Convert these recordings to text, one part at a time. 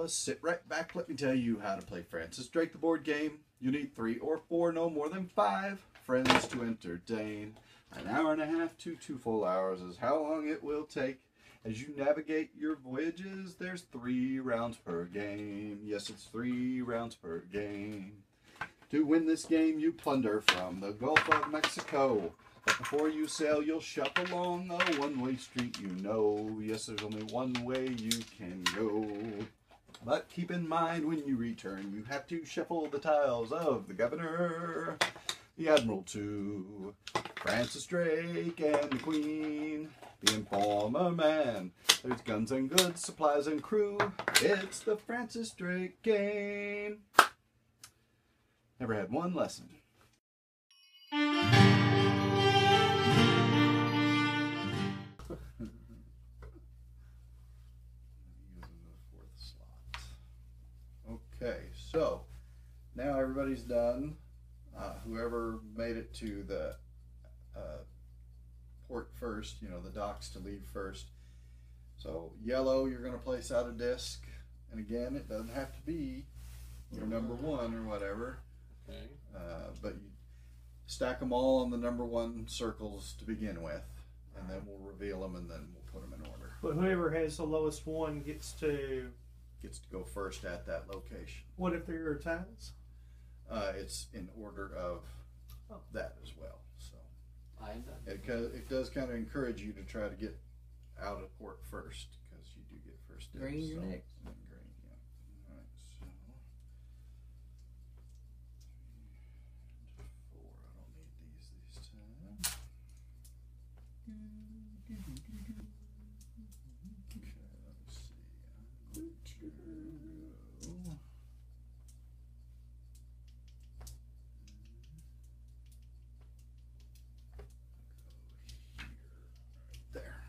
sit right back. Let me tell you how to play Francis Drake the board game. You need 3 or 4, no more than 5 friends to entertain. An hour and a half to 2 full hours is how long it will take. As you navigate your voyages, there's 3 rounds per game. Yes, it's 3 rounds per game. To win this game, you plunder from the Gulf of Mexico. But before you sail, you'll shop along a one-way street, you know. Yes, there's only one way you can go. But keep in mind, when you return, you have to shuffle the tiles of the governor, the admiral too, Francis Drake and the queen, the informer man. There's guns and goods, supplies and crew. It's the Francis Drake game. Never had one lesson. Okay, so now everybody's done. Whoever made it to the port first, you know, the docks to leave first. So yellow, you're going to place out a disc, and again, it doesn't have to be your number 1 or whatever. Okay. But you stack them all on the number 1 circles to begin with, and then we'll reveal them, and then we'll put them in order. But whoever has the lowest one gets to Go first at that location. What if there are ties? It's in order of that as well. So I am done. it does kind of encourage you to try to get out of port first, because you do get first dibs. Green, you're next. Green, yeah. All right, so 4. I don't need these time. Okay, let me see. There.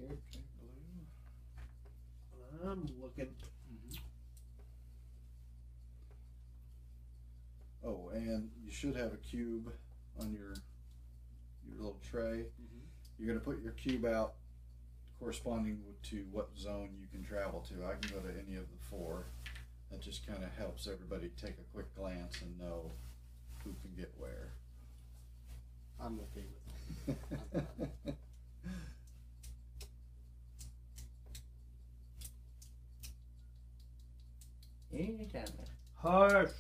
Okay, blue. I'm looking. Oh, and you should have a cube on your little tray. You're going to put your cube out corresponding to what zone you can travel to. I can go to any of the 4. That just kind of helps everybody take a quick glance and know who can get where. I'm okay with it. Anytime. Hush.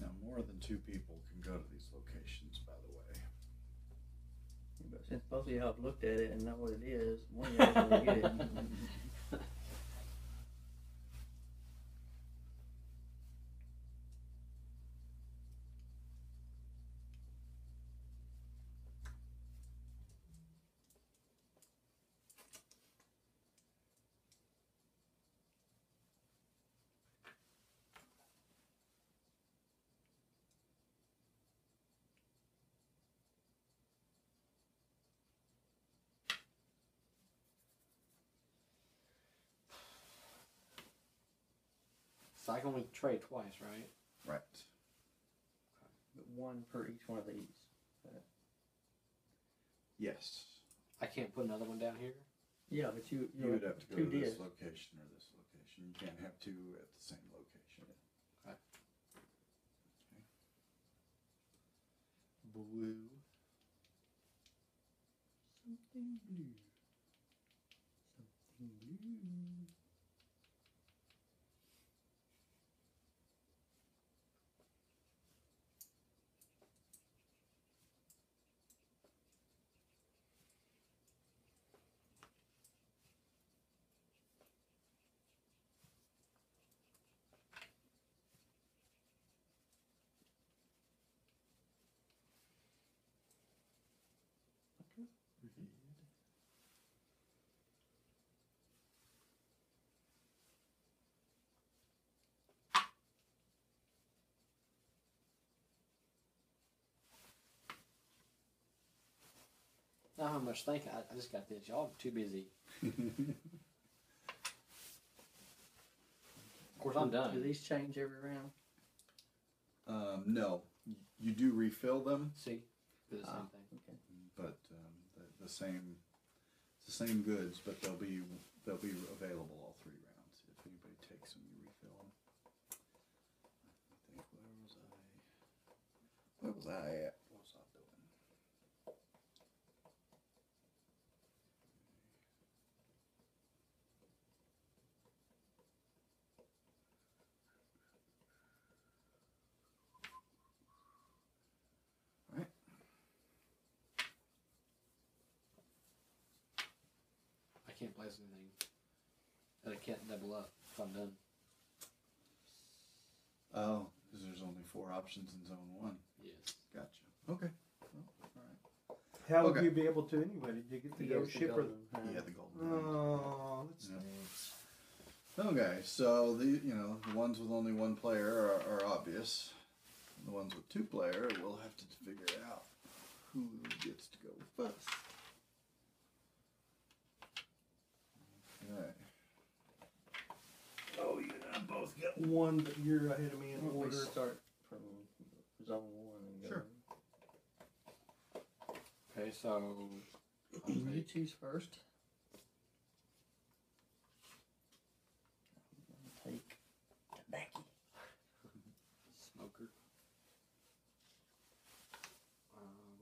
Now, more than 2 people can go to these locations, by the way. But since both of y'all have looked at it and know what it is, one of y'all will get it. So I can only trade twice, right? Right. But 1 per each one of these. Yes. I can't put another one down here? Yeah, but you would have to go 2 to this discs. location or this location. You can't have 2 at the same location. Okay. Blue. Something blue. Something blue. Not how much thinking. I just got this. Y'all are too busy. Of course, I'm Do done. these change every round? No, you do refill them, See? Do the same thing. Okay. but the same goods, but they'll be available all 3 rounds. If anybody takes them, you refill them. I think where was I at? What was I doing? All right. I can't place anything that I can't double up if I'm done. Oh, because there's only 4 options in zone 1. Yes. Gotcha. Okay. Well, all right. How would Okay. you be able to anyway? Did you get the He go has the ship or? golden, Yeah, the golden. Oh, that Yeah. stinks. Okay, so the ones with only 1 player are obvious. The ones with 2 player, we'll have to figure out who gets to go first. Okay. Oh, you and I both got one, but you're ahead of me in Why don't we order. start from zone 1 and go? Sure. Okay, so I'll You take choose first. I'll take tobacco. smoker.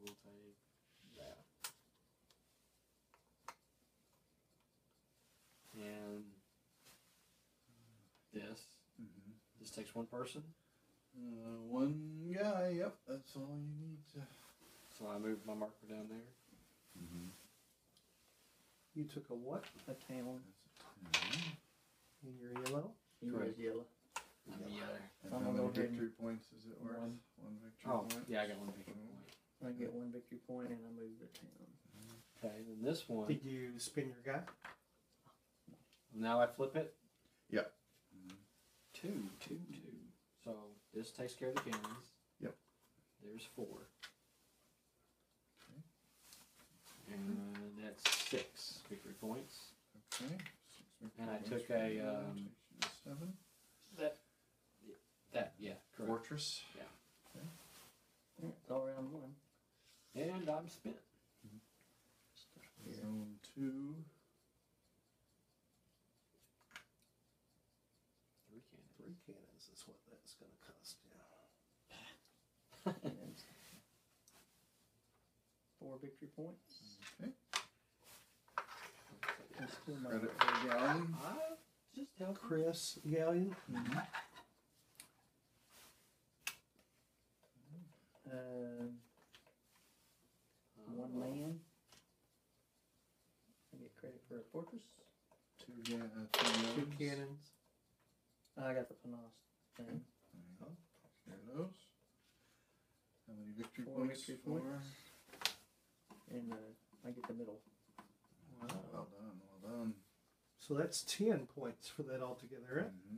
We'll take that. And this. Mm-hmm. This takes 1 person. 1 guy, yep, that's all you need to. So I move my marker down there. Mm-hmm. You took a what? A town. And you're yellow? He Correct. was yellow. Let me, And I'm how gonna many go ahead and- victory points is it worth? 1. 1 victory oh, point? yeah, I got 1 victory point. I get 1 victory point and I move the town. Okay, then this one. Did you spin your guy? Now I flip it. Yep. 2, 2, 2. So this takes care of the cannons. Yep. There's 4. And that's 6 victory points. Okay. 6 victory And I points took for a, you. Takes you to 7. That, yeah, correct. Fortress. Yeah, it's all round 1. And I'm spent. Start here. Zone 2. 3 cannons. 3 cannons is what that's going to cost you. And 4 victory points. Okay. And still my Credit for the galleon. I just help. Chris Galleon? Mm-hmm. One man. I get credit for a fortress. 2 2 cannons. cannons. I got the Panas thing. There you go. Share those. How many victory 4 points? victory 4. points. And I get the middle. Well done. Well done. So that's 10 points for that altogether, right? Mm-hmm.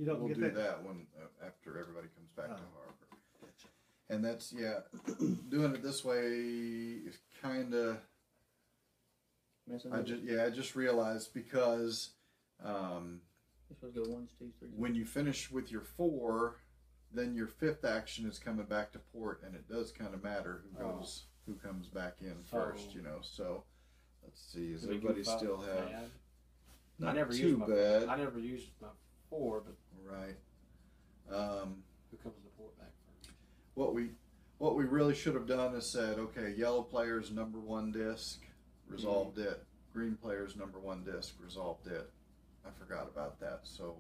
You don't we'll get do that- that when after everybody comes back to Oh. harbor. And that's doing it this way is kind of. Messing I with just realized because You're supposed to go 1, 2, 3. when you finish with your 4, then your 5th action is coming back to port, and it does kind of matter who comes back in first, So let's see, does Do we everybody goof up still have bad? not I never too used my bad, I never used my 4, but right? who comes to port back first? What we really should have done is said, okay, yellow player's number 1 disc, resolved it, green player's number 1 disc resolved it. I forgot about that, so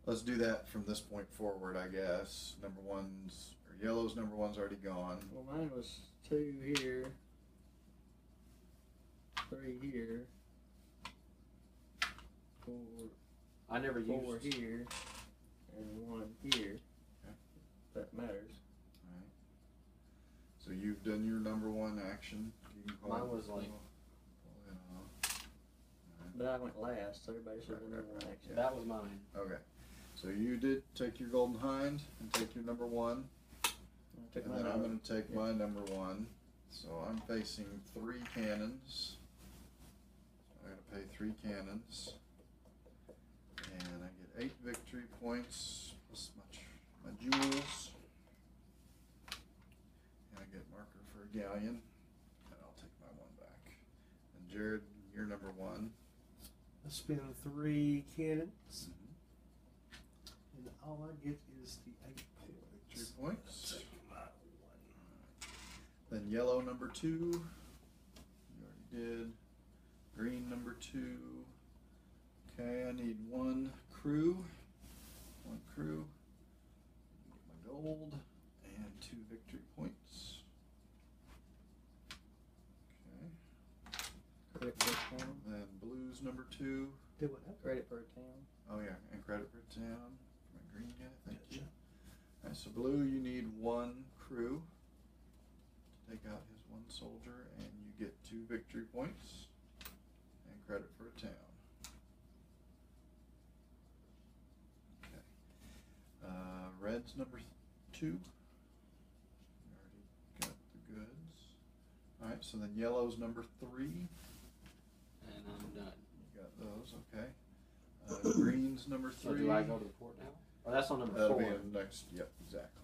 let's do that from this point forward, I guess. Number 1's, or yellow's number 1's already gone. Well, mine was 2 here, 3 here, 4, I never 4 used. here, and 1 here. Okay. That matters. Alright. So you've done your number 1 action. You can call Mine it- was like- pull it off. Alright. But I went last, so everybody should have Right, done right, one right. action. That was mine. Okay. So you did take your golden hind and take your number 1. I took And mine then I'm out. going to take Yeah. my number 1. So I'm facing 3 cannons. So I got to pay 3 cannons. And I get 8 victory points plus my jewels. And I get marker for a galleon. And I'll take my 1 back. And Jared, you're number 1. I spend 3 cannons, and all I get is the 8 Victory points. points. Take my 1. Then yellow number 2. You already did. Green number 2. Okay, I need 1 crew. 1 crew. Get my gold and 2 victory points. Okay. Credit for a town. Then blues number 2. Do what? Credit for a town. Oh yeah, and credit for town. For my green guy, thank you. Gotcha. Alright, so blue you need 1 crew to take out his 1 soldier, and you get 2 victory points and credit for a town. Okay. Red's number 2. You already got the goods. Alright, so then yellow's number 3. And I'm done. You got those, okay. Green's number 3. So do I go to the port now? Or that's on number That'll 4. be in next, yep, exactly.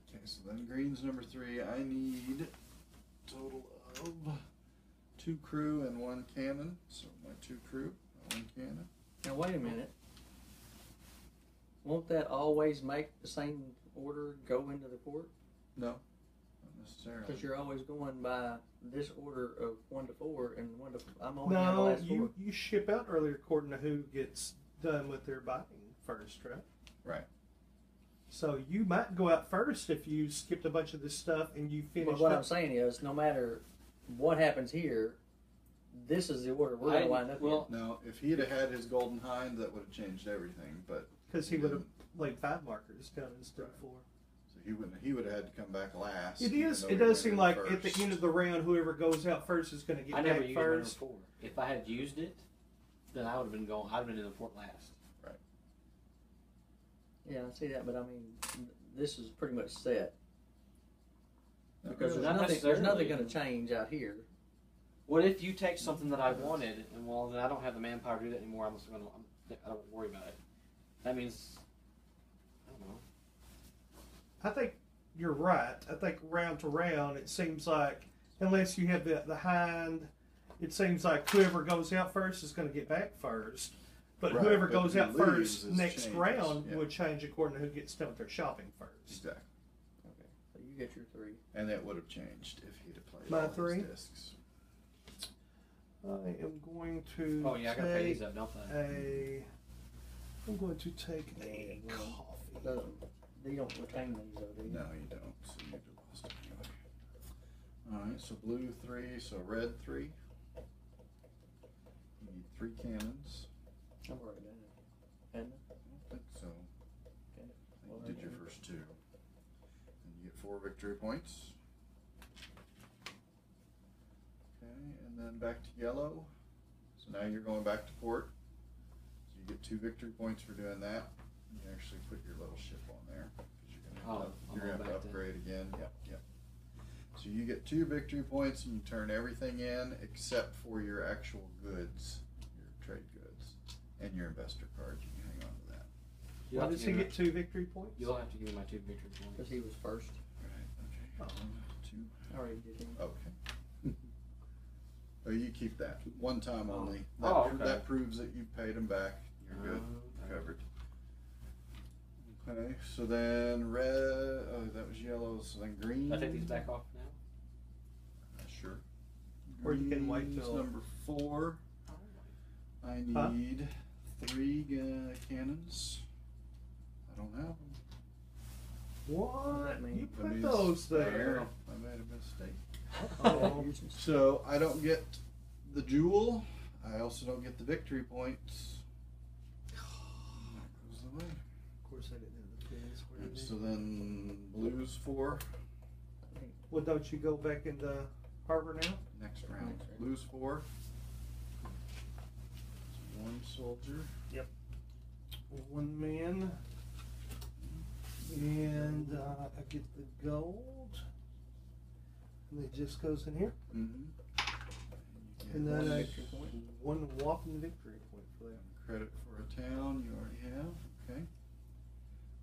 Okay, so then green's number 3. I need total of 2 crew and 1 cannon. So my 2 crew and 1 cannon. Now wait a minute. Won't that always make the same order go into the port? No, not necessarily. Because you're always going by this order of 1 to 4 and 1 to. I'm only on the No, last 4. you ship out earlier according to who gets done with their buying first, right? Right. So you might go out first if you skipped a bunch of this stuff and you But finished what I'm up. saying is, no matter what happens here, this is the order we're going to wind up well, Now, if he'd have had his golden hind, that would have changed everything. But Because he would have laid 5 markers down instead of 4. so he would have had to come back last. It even is. though It he does went seem in like at first. the end of the round, whoever goes out first is going to get I never back used my number first. 4. If I had used it, then I would have been going. I'd have been in the port last. Yeah, I see that, but I mean, this is pretty much set. Not Because really. Not there's nothing necessarily. going to change out here. What if you take something that I wanted, and well, then I don't have the manpower to do that anymore. I don't worry about it. That means, I don't know. I think you're right. I think round to round, it seems like, unless you have the hind, it seems like whoever goes out first is going to get back first. But Right, whoever but goes who out leaves first is next changes, round yeah. would change according to who gets done with their shopping first. Exactly. Okay, so you get your 3. And that would have changed if he'd have played My all 3? his discs. I am going to Oh yeah, I gotta pay take these up, don't I? I'm going to take a Yeah, coffee. Doesn't, you don't retain these though, do you? No, you don't. So you'd have lost it anyway. Alright, so blue 3, so red 3. You need 3 cannons. I've already done it. Hadn't I don't think so. Okay. I Well, think you did your then- first 2. And you get 4 victory points. Okay, and then back to yellow. So now you're going back to port. So you get 2 victory points for doing that. You actually put your little ship on there. Because you're going Oh, I'm to have to going back then. upgrade again. Yep, yep. So you get 2 victory points and you turn everything in except for your actual goods, your trade goods, and your investor card. You can hang on to that. You'll Why have does to he give get 2 victory points? You'll have to give me my 2 victory Because points. he was first. Right, okay. Oh. 1, 2. I already did him. Okay. Oh, you keep that. One time only. That, Oh, okay. that proves that you paid them back. You're good. Okay. Covered. Okay, so then red, oh, that was yellow, so then green. I take these back off now. Sure. Or you can wait Green's till- number 4. I Huh? need 3 cannons. I don't have them. What? that mean? You That put means- those I there. know, I made a mistake. Oh. So I don't get the jewel. I also don't get the victory points. That goes away. Of course, I didn't have the pins. Where did So they- then blues 4 Well, don't you go back in the harbor now? next round. Next round. Blues 4. 1 soldier. One man. And I get the gold. And it just goes in here. Mm-hmm. And then One I victory point. one whopping victory point for that. Credit for a town you already have. Okay.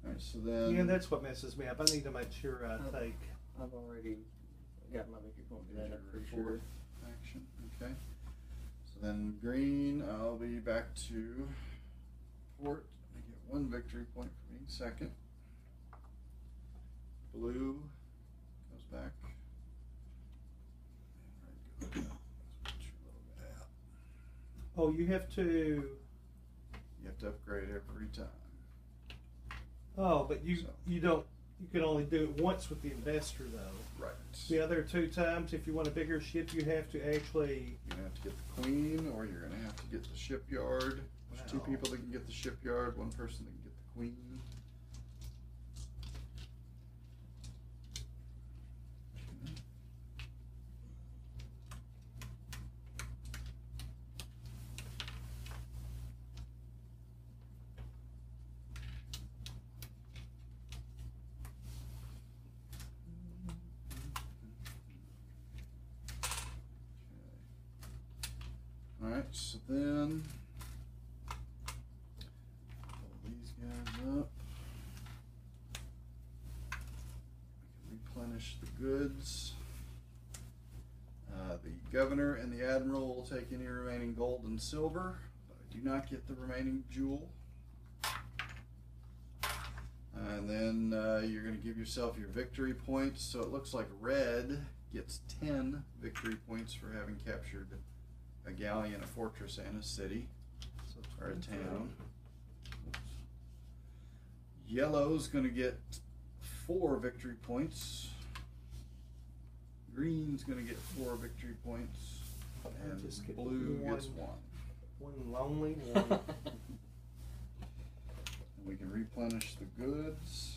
Alright, so then. Yeah, that's what messes me up. I need to make sure I take. I've already got my victory point for that, I'm pretty Your sure. 4th action. Okay. So then green, I'll be back to port. I get 1 victory point for being second. Blue goes back. And red goes out. Let's put your little guy out. Oh, you have to. You have to upgrade every time. Oh, but you So. you don't. You can only do it once with the investor, though. Right. The other 2 times, if you want a bigger ship, you have to actually. You're gonna have to get the queen, or you're gonna have to get the shipyard. There's 2 Wow. people that can get the shipyard, 1 person that can get the queen. Alright, so then pull these guys up. We can replenish the goods. The governor and the admiral will take any remaining gold and silver, but I do not get the remaining jewel. And then you're going to give yourself your victory points. So it looks like red gets 10 victory points for having captured a galleon, a fortress, and a city, or a town. Yellow's going to get 4 victory points. Green's going to get 4 victory points. And Just get blue gets one. 1. One lonely one. And we can replenish the goods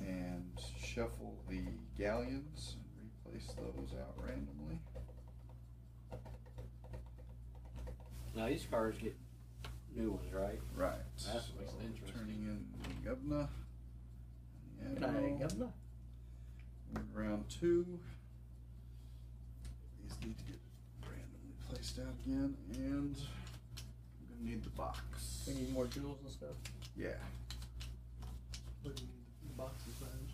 and shuffle the galleons and replace those out randomly. Now these cars get new ones, right? Right. That's what makes it interesting. Turning in the governor and the Good night, admiral. Governor. Round 2. These need to get randomly placed out again, and I'm gonna need the box. We need more jewels and stuff. Yeah. What do you need the boxes on?